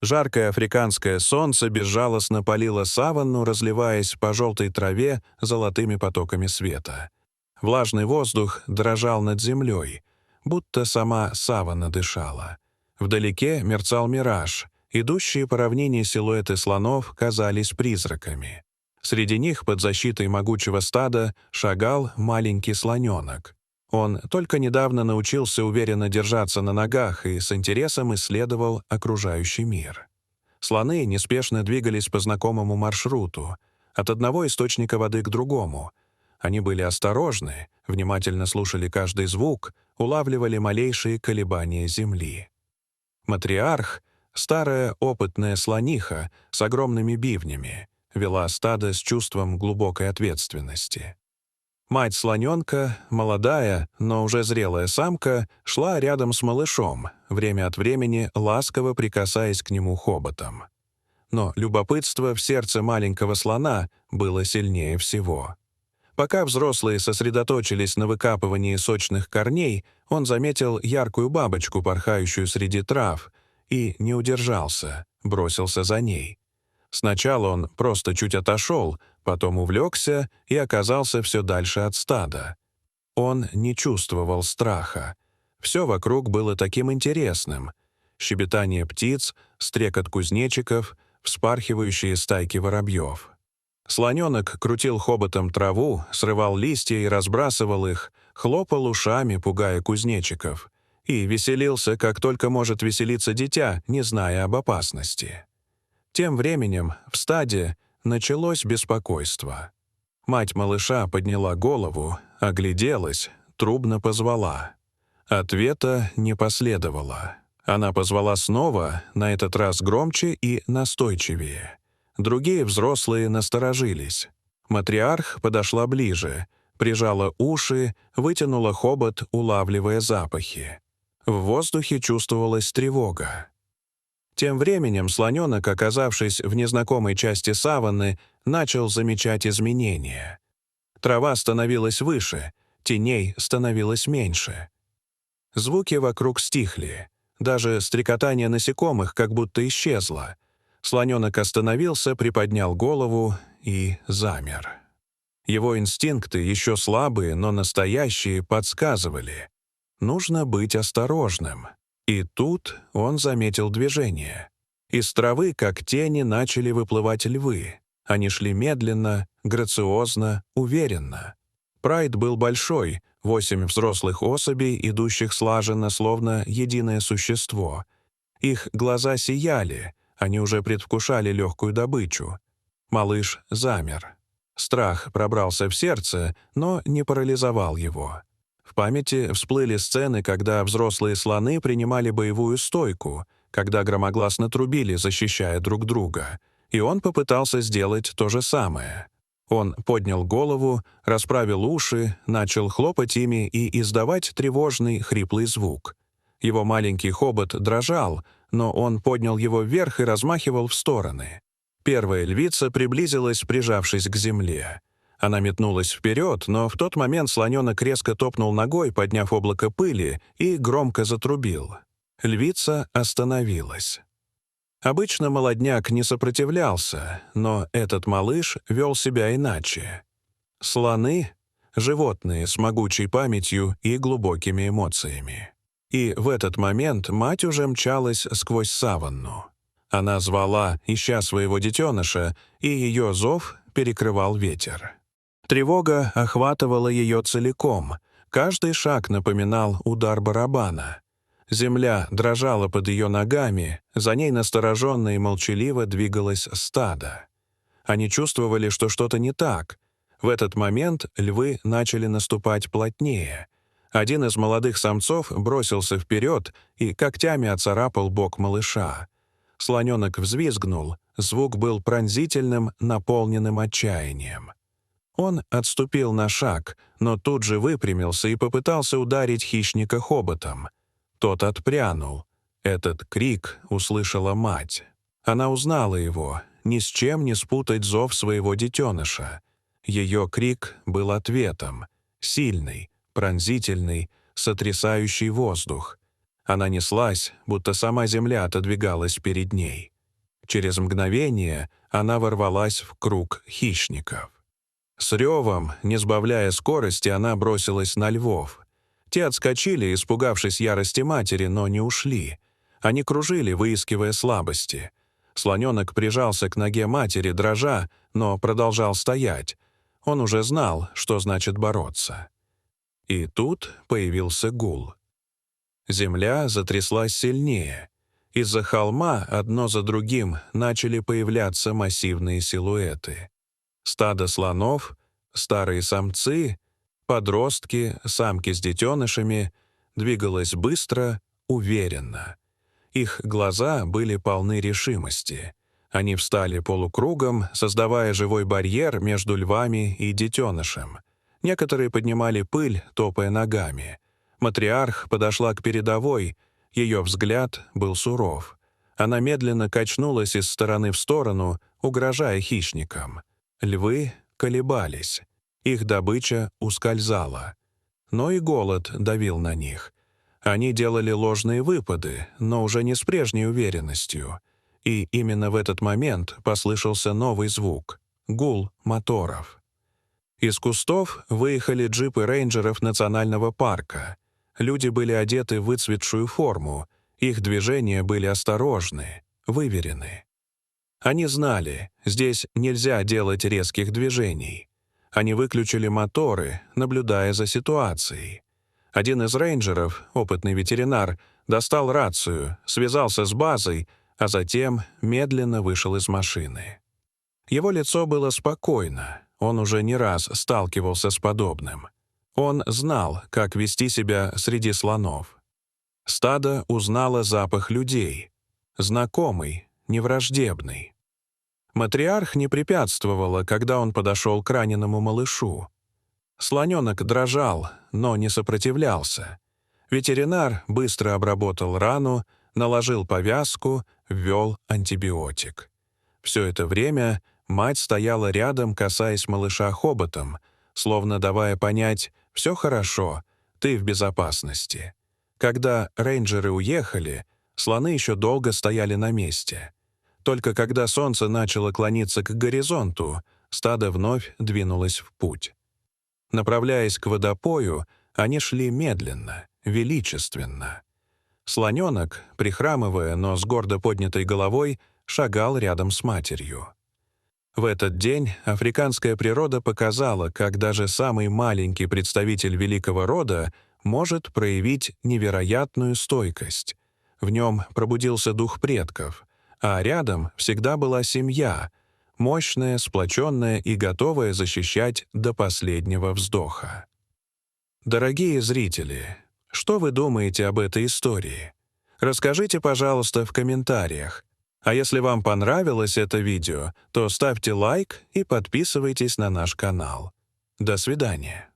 Жаркое африканское солнце безжалостно палило саванну, разливаясь по желтой траве золотыми потоками света. Влажный воздух дрожал над землей, будто сама саванна дышала. Вдалеке мерцал мираж. Идущие по равнине силуэты слонов казались призраками. Среди них, под защитой могучего стада, шагал маленький слоненок. Он только недавно научился уверенно держаться на ногах и с интересом исследовал окружающий мир. Слоны неспешно двигались по знакомому маршруту, от одного источника воды к другому. Они были осторожны, внимательно слушали каждый звук, улавливали малейшие колебания земли. Матриарх, старая опытная слониха с огромными бивнями, вела стадо с чувством глубокой ответственности. Мать слоненка, молодая, но уже зрелая самка, шла рядом с малышом, время от времени ласково прикасаясь к нему хоботом. Но любопытство в сердце маленького слона было сильнее всего. Пока взрослые сосредоточились на выкапывании сочных корней, он заметил яркую бабочку, порхающую среди трав, и не удержался, бросился за ней. Сначала он просто чуть отошел, потом увлекся и оказался все дальше от стада. Он не чувствовал страха. Все вокруг было таким интересным. Щебетание птиц, стрекот кузнечиков, вспархивающие стайки воробьев. Слоненок крутил хоботом траву, срывал листья и разбрасывал их, хлопал ушами, пугая кузнечиков, и веселился, как только может веселиться дитя, не зная об опасности. Тем временем в стаде началось беспокойство. Мать малыша подняла голову, огляделась, трубно позвала. Ответа не последовало. Она позвала снова, на этот раз громче и настойчивее. Другие взрослые насторожились. Матриарх подошла ближе, прижала уши, вытянула хобот, улавливая запахи. В воздухе чувствовалась тревога. Тем временем слоненок, оказавшись в незнакомой части саванны, начал замечать изменения. Трава становилась выше, теней становилось меньше. Звуки вокруг стихли. Даже стрекотание насекомых как будто исчезло. Слоненок остановился, приподнял голову и замер. Его инстинкты, еще слабые, но настоящие, подсказывали. Нужно быть осторожным. И тут он заметил движение. Из травы, как тени, начали выплывать львы. Они шли медленно, грациозно, уверенно. Прайд был большой, 8 взрослых особей, идущих слаженно, словно единое существо. Их глаза сияли, они уже предвкушали легкую добычу. Малыш замер. Страх пробрался в сердце, но не парализовал его. В памяти всплыли сцены, когда взрослые слоны принимали боевую стойку, когда громогласно трубили, защищая друг друга, и он попытался сделать то же самое. Он поднял голову, расправил уши, начал хлопать ими и издавать тревожный, хриплый звук. Его маленький хобот дрожал, но он поднял его вверх и размахивал в стороны. Первая львица приблизилась, прижавшись к земле. Она метнулась вперед, но в тот момент слоненок резко топнул ногой, подняв облако пыли, и громко затрубил. Львица остановилась. Обычно молодняк не сопротивлялся, но этот малыш вел себя иначе. Слоны — животные с могучей памятью и глубокими эмоциями. И в этот момент мать уже мчалась сквозь саванну. Она звала, ища своего детеныша, и ее зов перекрывал ветер. Тревога охватывала ее целиком. Каждый шаг напоминал удар барабана. Земля дрожала под ее ногами, за ней настороженно и молчаливо двигалось стадо. Они чувствовали, что что-то не так. В этот момент львы начали наступать плотнее. Один из молодых самцов бросился вперед и когтями оцарапал бок малыша. Слоненок взвизгнул, звук был пронзительным, наполненным отчаянием. Он отступил на шаг, но тут же выпрямился и попытался ударить хищника хоботом. Тот отпрянул. Этот крик услышала мать. Она узнала его, ни с чем не спутать зов своего детеныша. Ее крик был ответом, сильный, пронзительный, сотрясающий воздух. Она неслась, будто сама земля отодвигалась перед ней. Через мгновение она ворвалась в круг хищников. С ревом, не сбавляя скорости, она бросилась на львов. Те отскочили, испугавшись ярости матери, но не ушли. Они кружили, выискивая слабости. Слоненок прижался к ноге матери, дрожа, но продолжал стоять. Он уже знал, что значит бороться. И тут появился гул. Земля затряслась сильнее. Из-за холма одно за другим начали появляться массивные силуэты. Стадо слонов, старые самцы, подростки, самки с детенышами двигалось быстро, уверенно. Их глаза были полны решимости. Они встали полукругом, создавая живой барьер между львами и детенышем. Некоторые поднимали пыль, топая ногами. Матриарх подошла к передовой, ее взгляд был суров. Она медленно качнулась из стороны в сторону, угрожая хищникам. Львы колебались, их добыча ускользала. Но и голод давил на них. Они делали ложные выпады, но уже не с прежней уверенностью. И именно в этот момент послышался новый звук — гул моторов. Из кустов выехали джипы рейнджеров национального парка. Люди были одеты в выцветшую форму, их движения были осторожны, выверены. Они знали, здесь нельзя делать резких движений. Они выключили моторы, наблюдая за ситуацией. Один из рейнджеров, опытный ветеринар, достал рацию, связался с базой, а затем медленно вышел из машины. Его лицо было спокойно, он уже не раз сталкивался с подобным. Он знал, как вести себя среди слонов. Стадо узнало запах людей. Знакомый, невраждебный. Матриарх не препятствовала, когда он подошел к раненому малышу. Слоненок дрожал, но не сопротивлялся. Ветеринар быстро обработал рану, наложил повязку, ввел антибиотик. Все это время мать стояла рядом, касаясь малыша хоботом, словно давая понять: «Все хорошо, ты в безопасности». Когда рейнджеры уехали, слоны еще долго стояли на месте. Только когда солнце начало клониться к горизонту, стадо вновь двинулось в путь. Направляясь к водопою, они шли медленно, величественно. Слоненок, прихрамывая, но с гордо поднятой головой, шагал рядом с матерью. В этот день африканская природа показала, как даже самый маленький представитель великого рода может проявить невероятную стойкость. В нем пробудился дух предков, а рядом всегда была семья, мощная, сплоченная и готовая защищать до последнего вздоха. Дорогие зрители, что вы думаете об этой истории? Расскажите, пожалуйста, в комментариях. А если вам понравилось это видео, то ставьте лайк и подписывайтесь на наш канал. До свидания.